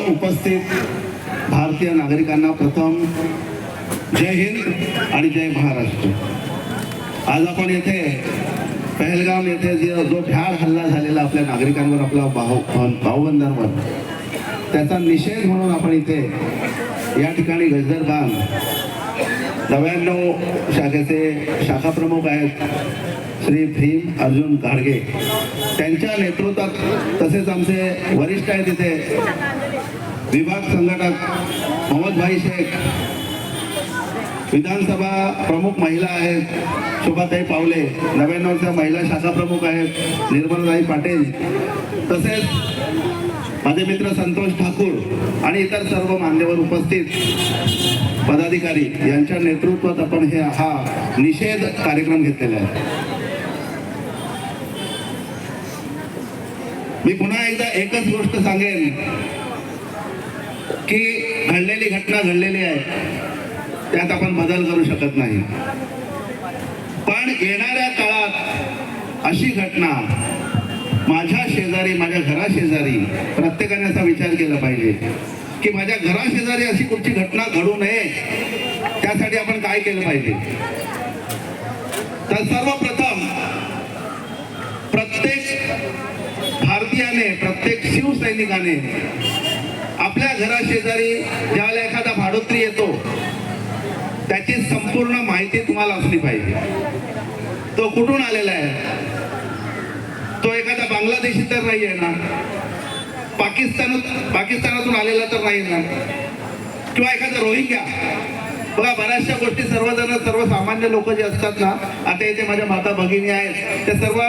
उपस्थित भारतीय नागरिकांना प्रथम जय हिंद आणि जय महाराष्ट्र. आज आपण येथे पहलगाम येथे जो भ्याड हल्ला झालेला आपल्या नागरिकांवर, आपल्या भाऊबंधांवर, त्याचा निषेध म्हणून आपण इथे या ठिकाणी गजर बांध 99 शाखेचे शाखा प्रमुख आहेत श्री भीम अर्जुन घाडगे, त्यांच्या नेतृत्वात, तसेच आमचे वरिष्ठ आहेत इथे विभाग संघटक मोहम्मद भाई शेख, विधानसभा प्रमुख महिला आहेत शोभाताई पावले, 99च्या महिला शाखा प्रमुख आहेत निर्मलाताई पाटील, तसेच माझे मित्र संतोष ठाकूर आणि इतर सर्व मान्यवर उपस्थित पदाधिकारी यांच्या नेतृत्वात आपण हा निषेध कार्यक्रम घेतलेला आहे. मी पुन्हा एकदा एकच गोष्ट सांगेन की घडलेली घटना घडलेली आहे, त्यात आपण बदल करू शकत नाही. पण येणाऱ्या काळात अशी घटना माझ्या शेजारी, माझ्या घराशेजारी प्रत्येकाने असा विचार केला पाहिजे की माझ्या घराशेजारी अशी कुठची घटना घडू नये, त्यासाठी आपण काय केलं पाहिजे. तर सर्वप्रथम प्रत्येक भारतीयाने, प्रत्येक शिवसैनिकाने आपल्या घराशेजारी ज्यावेळेला एखादा भाडोत्री येतो त्याची संपूर्ण माहिती तुम्हाला असली पाहिजे. तो कुठून आलेला आहे, तो एखादा बांगलादेशी तर नाही आहे ना, पाकिस्तानातून आलेला तर नाही ना, किंवा एखादा रोहिंग्या. बघा, बऱ्याचशा गोष्टी सर्वजण, सर्वसामान्य लोक जे असतात ना, आता इथे माझ्या माता भगिनी आहेत, त्या सर्व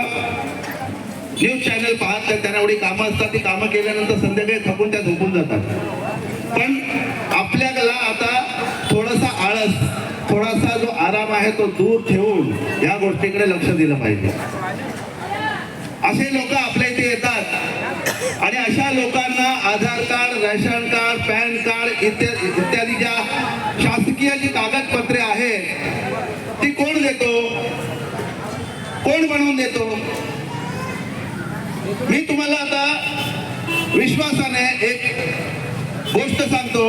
न्यूज चॅनल पाहतात, त्यांना एवढी कामं असतात, ती कामं केल्यानंतर संध्याकाळी थकून त्या झोपून जातात. पण आपल्याला आता थोडासा आळस, थोडासा जो आराम आहे तो दूर ठेवून या गोष्टीकडे लक्ष दिलं पाहिजे. असे लोक आपल्या इथे येतात आणि अशा लोकांना Aadhaar card, ration card, PAN card इत्यादी ज्या शासकीय जी कागदपत्रे आहेत ती कोण देतो, कोण बनवून देतो. मी तुम्हाला आता विश्वासाने एक गोष्ट सांगतो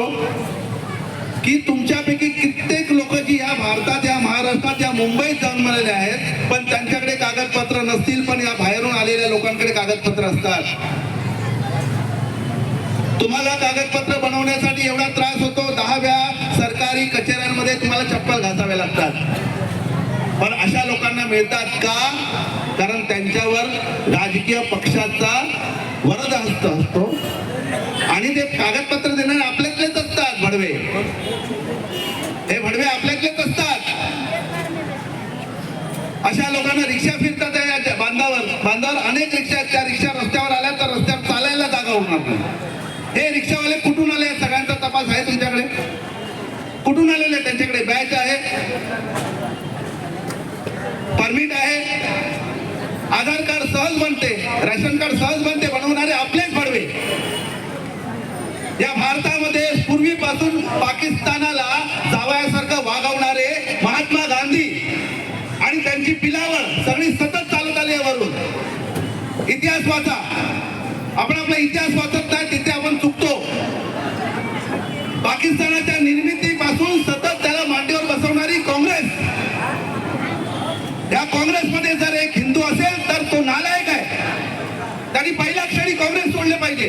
की तुमच्यापैकी कित्येक लोक जी या भारतात, या महाराष्ट्रात, या मुंबईत जन्मलेले आहेत, पण त्यांच्याकडे कागदपत्र नसतील, पण या बाहेरून आलेल्या लोकांकडे कागदपत्र असतात. तुम्हाला कागदपत्र बनवण्यासाठी एवढा त्रास होतो, 10व्या सरकारी कचेऱ्यांमध्ये तुम्हाला चप्पल घासावे लागतात. पण अशा लोकांना मिळतात का? कारण त्यांच्यावर राजकीय पक्षाचा वरदहस्त असतो आणि ते कागदपत्र देणारे आपल्यातलेच असतात. भडवे, हे भडवे आपल्यातलेच असतात. अशा लोकांना रिक्षा फिरतात या बांधावर अनेक रिक्षा आहेत, त्या रिक्षा रस्त्यावर आल्या तर रस्त्यावर चालायला जागा होणार नाही. हे रिक्षावाले कुठून आले, सगळ्यांचा तपास आहे तुमच्याकडे. कुठून आलेले, त्यांच्याकडे बॅच आहे, परमिट आहे, आधार कार्ड सहज बनते, रेशन कार्ड सहज बनते, बनवणारे आपलेच भडवे. या भारतामध्ये पूर्वीपासून पाकिस्तानाला जावयासारखं वागवणारे महात्मा गांधी आणि त्यांची पिलावळ सगळी सतत चालत आली आहे. वरून इतिहास वाचा, आपण आपला इतिहास वाचत नाही, तिथे आपण चुकतो. पाकिस्तानाच्या निर्मितीपासून सतत त्याला मांडीवर बसवणारी काँग्रेस, या काँग्रेसमध्ये जर एक हिंदू असेल तर तो नालायक आहे. त्यांनी पहिल्या क्षणी काँग्रेस सोडले पाहिजे.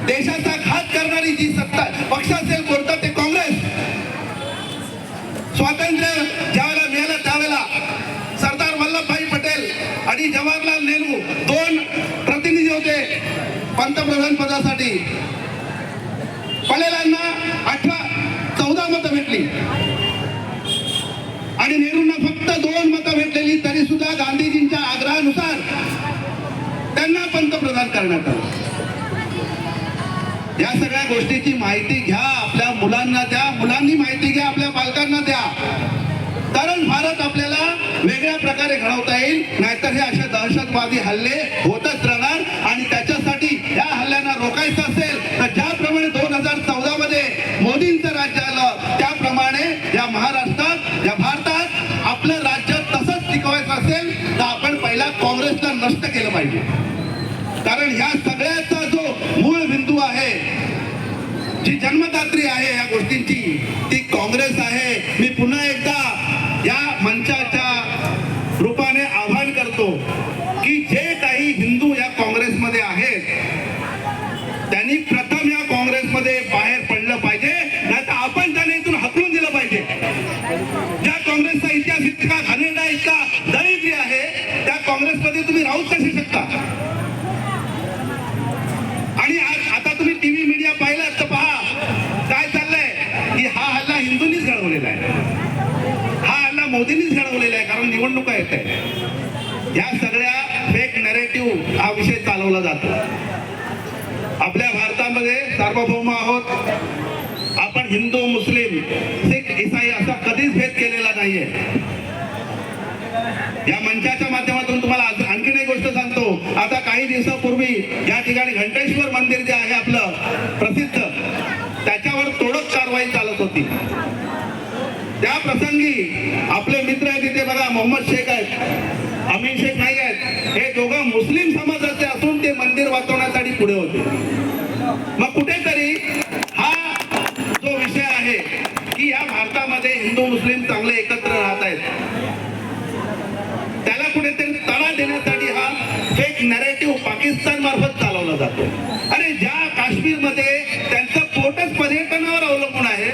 देशाचा घात करणारी जी सत्ता पक्ष असेल कोणता, ते काँग्रेस. स्वातंत्र्य ज्यावेळेला मिळालं त्यावेळेला सरदार वल्लभभाई पटेल आणि जवाहरलाल नेहरू 2 प्रतिनिधी होते पंतप्रधान पदासाठी. पटेलांना 14 मतं भेटली आणि नेहरूंना फक्त 2 मतं भेटलेली, तरी सुद्धा गांधीजींच्या आग्रहानुसार त्यांना पंतप्रधान करण्यात आलं. या सगळ्या गोष्टीची माहिती घ्या, आपल्या मुलांना द्या, मुलांनी माहिती घ्या, आपल्या पालकांना द्या. कारण भारत आपल्याला वेगळ्या प्रकारे घडवता येईल. नाहीतर हे असे दहशतवादी हल्ले होतच राहणार आणि त्याच्यासाठी या हल्ल्यांना रोखायचं असेल तर ज्याप्रमाणे 2014 मध्ये मोदींचं राज्य आलं, त्याप्रमाणे या महाराष्ट्रात, या भारतात आपलं राज्य तसंच टिकवायचं असेल तर आपण पहिला काँग्रेसला नष्ट केलं पाहिजे. कारण ह्या सगळ्याचा जो मूळ बिंदू आहे जी जन्मदात्री आहे या गोष्टींची ती काँग्रेस आहे. मी पुन्हा एकदा या मंचाच्या रूपाने आवाहन करतो की जे काही हिंदू या काँग्रेसमध्ये आहेत त्यांनी प्रथम या काँग्रेसमध्ये बाहेर पडलं पाहिजे, नाही तर आपण त्यांना इथून हकलून दिलं पाहिजे. ज्या काँग्रेसचा इतिहास इतका घाणेरडा, इतका दरिद्री आहे, त्या काँग्रेसमध्ये तुम्ही राहूच कसे शकता? आणि आता तुम्ही टीव्ही मीडिया पाहिला तर पहा काय चाललंय की हा हल्ला हिंदूंनीच घडवलेला आहे, हा हल्ला मोदींनीच घडवलेला आहे. कारण निवडणुका येत आहे, या सगळ्या फेक नॅरेटिव्ह हा विषय चालवला जातो. आपल्या भारतामध्ये सार्वभौम आहोत आपण. हिंदू, मुस्लिम, सिख, इसाई असा कधीच भेद केलेला नाहीये. या मंचाच्या माध्यमातून तुम्हाला आणखीन एक गोष्ट सांगतो. आता काही दिवसापूर्वी या ठिकाणी घंटेश्वर मंदिर जे आहे आपलं प्रसिद्ध, त्याच्यावर तोडक कारवाई चालत होती. त्या प्रसंगी आपले मित्र आहेत तिथे बघा, मोहम्मद शेख आहेत, अमीन शेख नाही आहेत, हे दोघं मुस्लिम समाजाचे असून ते मंदिर वाचवण्यासाठी पुढे होते. मग कुठेतरी हा जो विषय आहे की या भारतामध्ये हिंदू मुस्लिम चांगले एकत्र राहत आहेत, त्याला कुठेतरी तडा देण्यासाठी हा फेक नॅरेटिव्ह पाकिस्तान मार्फत चालवला जातो. अरे ज्या काश्मीरमध्ये त्यांचं पोटच पर्यटनावर अवलंबून आहे,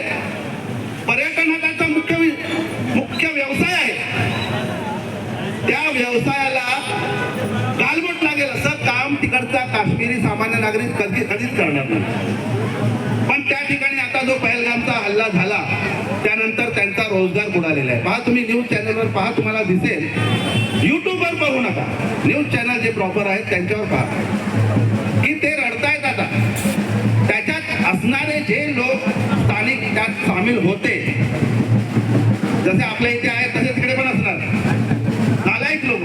पर्यटन हा त्यांचा मुख्य व्यवसाय आहे, त्या व्यवसायाला गालबोट लागेल असं काम तिकडचा काश्मीरी सामान्य नागरिक कधीच करणार नाही. पण त्या ठिकाणी आता जो पहलगामचा हल्ला झाला त्यानंतर त्यांचा रोजगार बुडालेला आहे. पहा तुम्ही न्यूज चॅनलवर पहा, तुम्हाला दिसेल. युट्यूबवर पाहू नका, न्यूज चॅनल जे प्रॉपर आहेत त्यांच्यावर पहा की ते रडतायत. आता त्याच्यात असणारे जे लोक स्थानिक त्यात सामील होते, जसे आपल्या इथे आहेत तसे तिकडे पण असणार नालायक लोक,